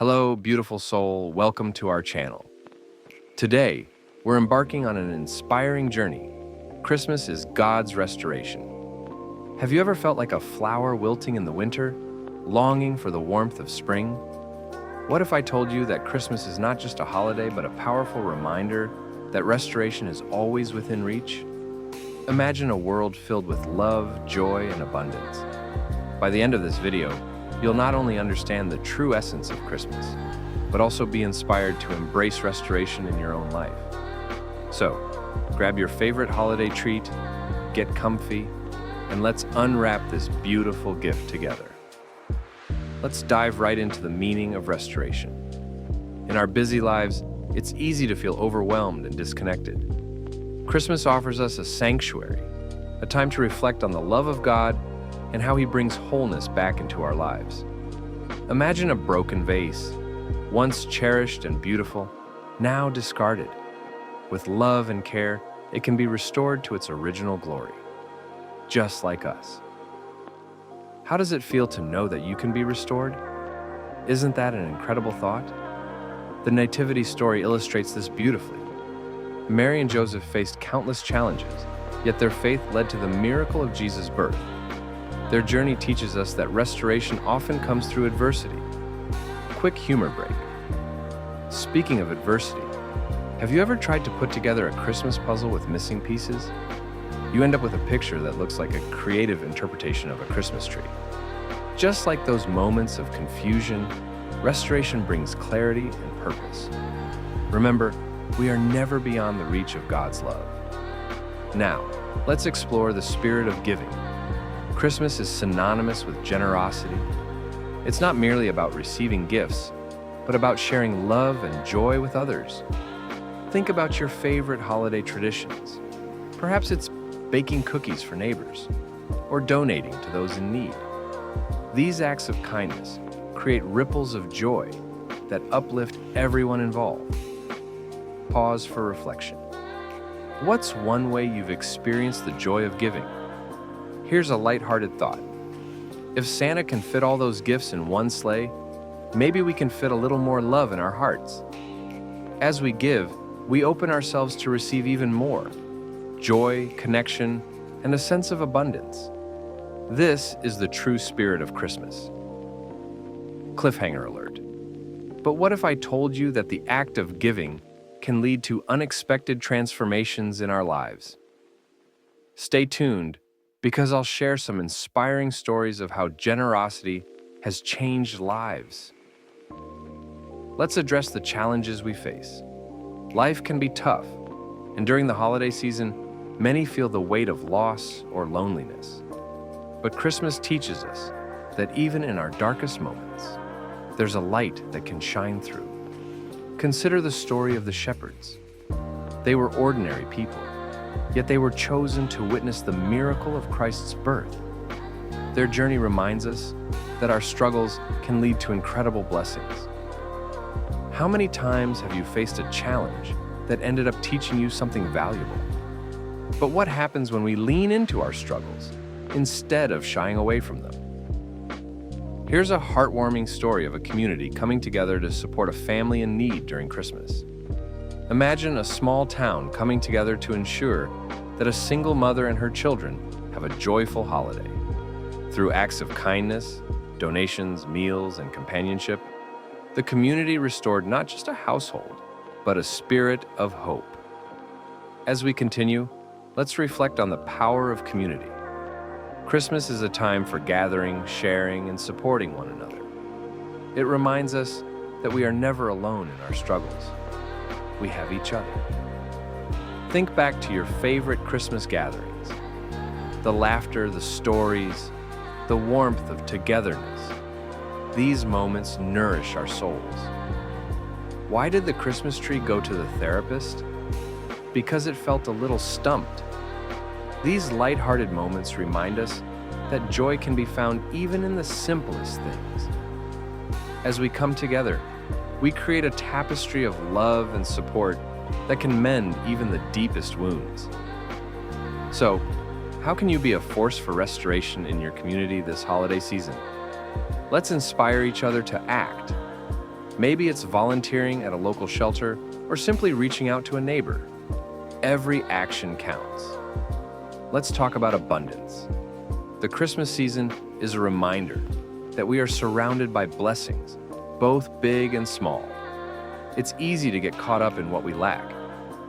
Hello, beautiful soul. Welcome to our channel. Today, we're embarking on an inspiring journey. Christmas is God's restoration. Have you ever felt like a flower wilting in the winter, longing for the warmth of spring? What if I told you that Christmas is not just a holiday, but a powerful reminder that restoration is always within reach? Imagine a world filled with love, joy, and abundance. By the end of this video, you'll not only understand the true essence of Christmas, but also be inspired to embrace restoration in your own life. So, grab your favorite holiday treat, get comfy, and let's unwrap this beautiful gift together. Let's dive right into the meaning of restoration. In our busy lives, it's easy to feel overwhelmed and disconnected. Christmas offers us a sanctuary, a time to reflect on the love of God and how He brings wholeness back into our lives. Imagine a broken vase, once cherished and beautiful, now discarded. With love and care, it can be restored to its original glory, just like us. How does it feel to know that you can be restored? Isn't that an incredible thought? The Nativity story illustrates this beautifully. Mary and Joseph faced countless challenges, yet their faith led to the miracle of Jesus' birth. Their journey teaches us that restoration often comes through adversity. Quick humor break. Speaking of adversity, have you ever tried to put together a Christmas puzzle with missing pieces? You end up with a picture that looks like a creative interpretation of a Christmas tree. Just like those moments of confusion, restoration brings clarity and purpose. Remember, we are never beyond the reach of God's love. Now, let's explore the spirit of giving. Christmas is synonymous with generosity. It's not merely about receiving gifts, but about sharing love and joy with others. Think about your favorite holiday traditions. Perhaps it's baking cookies for neighbors or donating to those in need. These acts of kindness create ripples of joy that uplift everyone involved. Pause for reflection. What's one way you've experienced the joy of giving? Here's a lighthearted thought. If Santa can fit all those gifts in one sleigh, maybe we can fit a little more love in our hearts. As we give, we open ourselves to receive even more joy, connection, and a sense of abundance. This is the true spirit of Christmas. Cliffhanger alert. But what if I told you that the act of giving can lead to unexpected transformations in our lives? Stay tuned, because I'll share some inspiring stories of how generosity has changed lives. Let's address the challenges we face. Life can be tough, and during the holiday season, many feel the weight of loss or loneliness. But Christmas teaches us that even in our darkest moments, there's a light that can shine through. Consider the story of the shepherds. They were ordinary people, yet they were chosen to witness the miracle of Christ's birth. Their journey reminds us that our struggles can lead to incredible blessings. How many times have you faced a challenge that ended up teaching you something valuable? But what happens when we lean into our struggles instead of shying away from them? Here's a heartwarming story of a community coming together to support a family in need during Christmas. Imagine a small town coming together to ensure that a single mother and her children have a joyful holiday. Through acts of kindness, donations, meals, and companionship, the community restored not just a household, but a spirit of hope. As we continue, let's reflect on the power of community. Christmas is a time for gathering, sharing, and supporting one another. It reminds us that we are never alone in our struggles. We have each other. Think back to your favorite Christmas gatherings. The laughter, the stories, the warmth of togetherness. These moments nourish our souls. Why did the Christmas tree go to the therapist? Because it felt a little stumped. These lighthearted moments remind us that joy can be found even in the simplest things. As we come together, we create a tapestry of love and support that can mend even the deepest wounds. So, how can you be a force for restoration in your community this holiday season? Let's inspire each other to act. Maybe it's volunteering at a local shelter or simply reaching out to a neighbor. Every action counts. Let's talk about abundance. The Christmas season is a reminder that we are surrounded by blessings, both big and small. It's easy to get caught up in what we lack,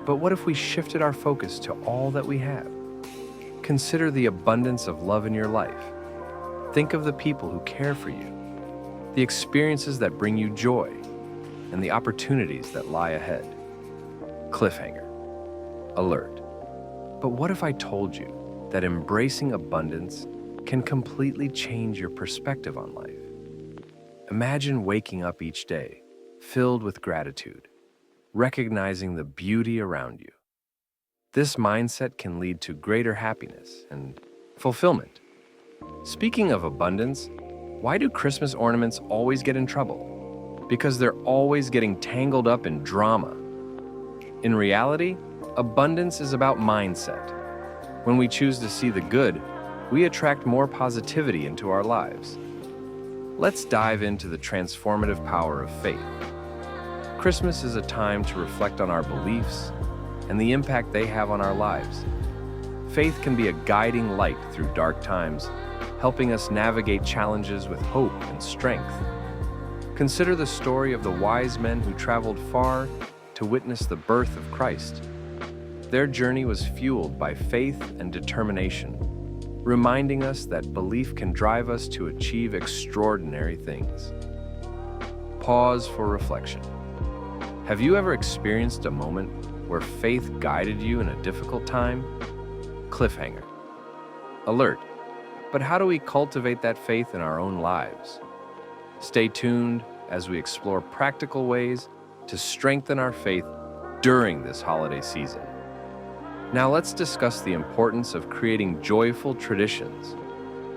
but what if we shifted our focus to all that we have? Consider the abundance of love in your life. Think of the people who care for you, the experiences that bring you joy, and the opportunities that lie ahead. Cliffhanger. Alert. But what if I told you that embracing abundance can completely change your perspective on life? Imagine waking up each day filled with gratitude, recognizing the beauty around you. This mindset can lead to greater happiness and fulfillment. Speaking of abundance, why do Christmas ornaments always get in trouble? Because they're always getting tangled up in drama. In reality, abundance is about mindset. When we choose to see the good, we attract more positivity into our lives. Let's dive into the transformative power of faith. Christmas is a time to reflect on our beliefs and the impact they have on our lives. Faith can be a guiding light through dark times, helping us navigate challenges with hope and strength. Consider the story of the wise men who traveled far to witness the birth of Christ. Their journey was fueled by faith and determination, reminding us that belief can drive us to achieve extraordinary things. Pause for reflection. Have you ever experienced a moment where faith guided you in a difficult time? Cliffhanger. Alert. But how do we cultivate that faith in our own lives? Stay tuned as we explore practical ways to strengthen our faith during this holiday season. Now let's discuss the importance of creating joyful traditions.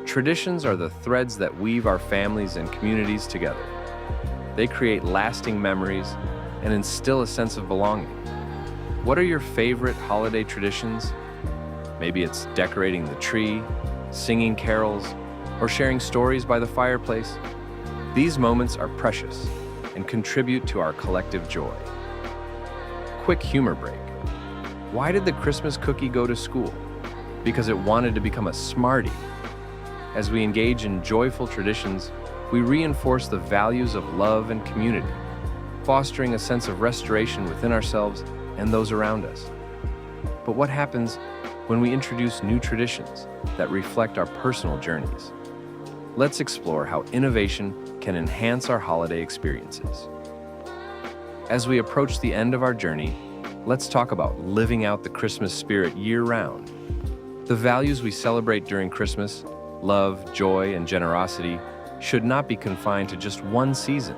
Traditions are the threads that weave our families and communities together. They create lasting memories and instill a sense of belonging. What are your favorite holiday traditions? Maybe it's decorating the tree, singing carols, or sharing stories by the fireplace. These moments are precious and contribute to our collective joy. Quick humor break. Why did the Christmas cookie go to school? Because it wanted to become a smarty. As we engage in joyful traditions, we reinforce the values of love and community, fostering a sense of restoration within ourselves and those around us. But what happens when we introduce new traditions that reflect our personal journeys? Let's explore how innovation can enhance our holiday experiences. As we approach the end of our journey, let's talk about living out the Christmas spirit year-round. The values we celebrate during Christmas, love, joy, and generosity, should not be confined to just one season.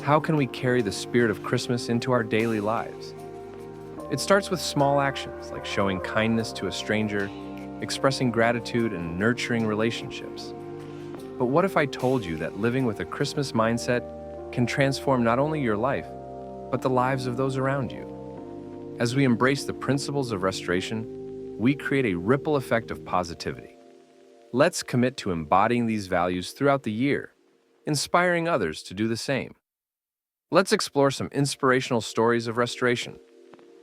How can we carry the spirit of Christmas into our daily lives? It starts with small actions like showing kindness to a stranger, expressing gratitude, and nurturing relationships. But what if I told you that living with a Christmas mindset can transform not only your life, but the lives of those around you? As we embrace the principles of restoration, we create a ripple effect of positivity. Let's commit to embodying these values throughout the year, inspiring others to do the same. Let's explore some inspirational stories of restoration.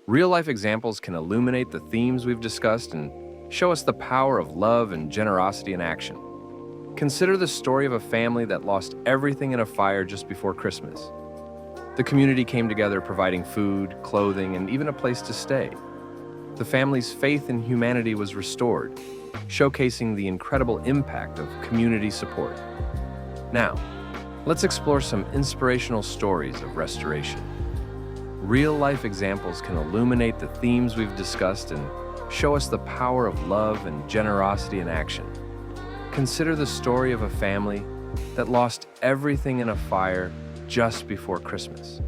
Real-life examples can illuminate the themes we've discussed and show us the power of love and generosity in action. Consider the story of a family that lost everything in a fire just before Christmas. The community came together providing food, clothing, and even a place to stay. The family's faith in humanity was restored, showcasing the incredible impact of community support. Now, let's explore some inspirational stories of restoration. Real-life examples can illuminate the themes we've discussed and show us the power of love and generosity in action. Consider the story of a family that lost everything in a fire just before Christmas.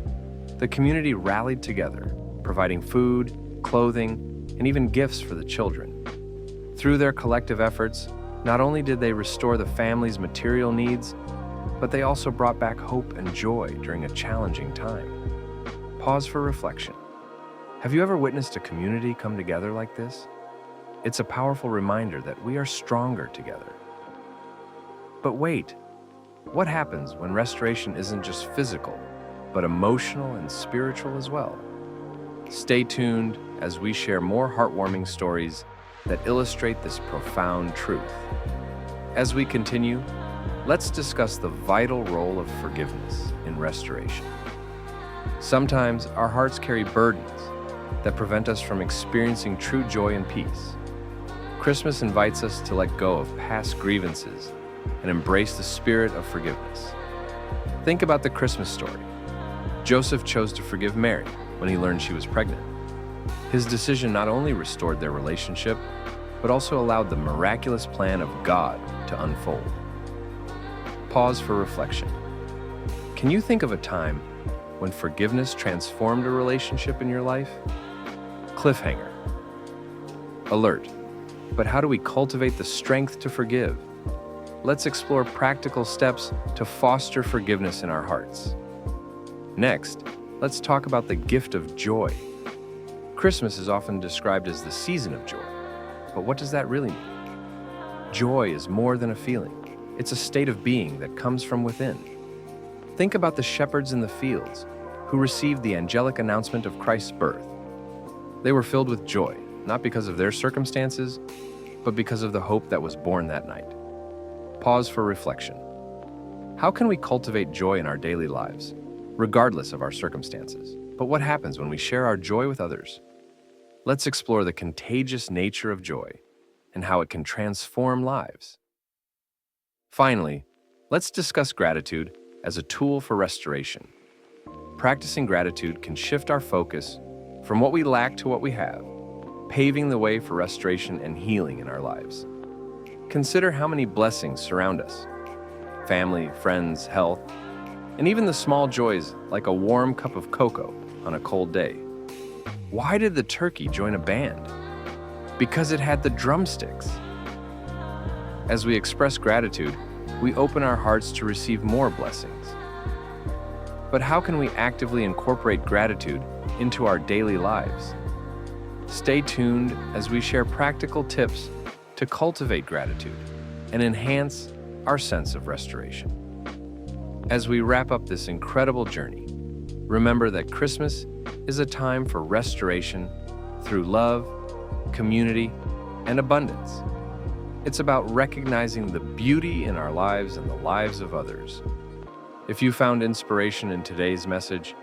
The community rallied together, providing food, clothing, and even gifts for the children. Through their collective efforts, not only did they restore the family's material needs, but they also brought back hope and joy during a challenging time. Pause for reflection. Have you ever witnessed a community come together like this? It's a powerful reminder that we are stronger together. But wait, what happens when restoration isn't just physical, but emotional and spiritual as well. Stay tuned as we share more heartwarming stories that illustrate this profound truth. As we continue, let's discuss the vital role of forgiveness in restoration. Sometimes our hearts carry burdens that prevent us from experiencing true joy and peace. Christmas invites us to let go of past grievances and embrace the spirit of forgiveness. Think about the Christmas story. Joseph chose to forgive Mary when he learned she was pregnant. His decision not only restored their relationship, but also allowed the miraculous plan of God to unfold. Pause for reflection. Can you think of a time when forgiveness transformed a relationship in your life? Cliffhanger. Alert. But how do we cultivate the strength to forgive? Let's explore practical steps to foster forgiveness in our hearts. Next, let's talk about the gift of joy. Christmas is often described as the season of joy, but what does that really mean? Joy is more than a feeling. It's a state of being that comes from within. Think about the shepherds in the fields who received the angelic announcement of Christ's birth. They were filled with joy, not because of their circumstances, but because of the hope that was born that night. Pause for reflection. How can we cultivate joy in our daily lives, regardless of our circumstances? But what happens when we share our joy with others? Let's explore the contagious nature of joy and how it can transform lives. Finally, let's discuss gratitude as a tool for restoration. Practicing gratitude can shift our focus from what we lack to what we have, paving the way for restoration and healing in our lives. Consider how many blessings surround us: family, friends, health, and even the small joys like a warm cup of cocoa on a cold day. Why did the turkey join a band? Because it had the drumsticks. As we express gratitude, we open our hearts to receive more blessings. But how can we actively incorporate gratitude into our daily lives? Stay tuned as we share practical tips to cultivate gratitude and enhance our sense of restoration. As we wrap up this incredible journey, remember that Christmas is a time for restoration through love, community, and abundance. It's about recognizing the beauty in our lives and the lives of others. If you found inspiration in today's message,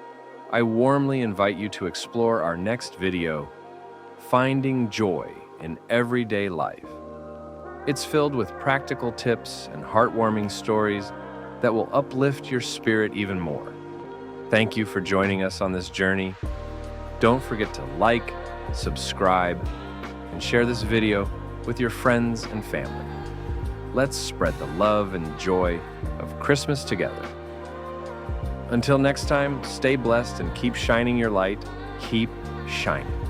I warmly invite you to explore our next video, Finding Joy in Everyday Life. It's filled with practical tips and heartwarming stories that will uplift your spirit even more. Thank you for joining us on this journey. Don't forget to like, subscribe, and share this video with your friends and family. Let's spread the love and joy of Christmas together. Until next time, stay blessed and keep shining your light. Keep shining.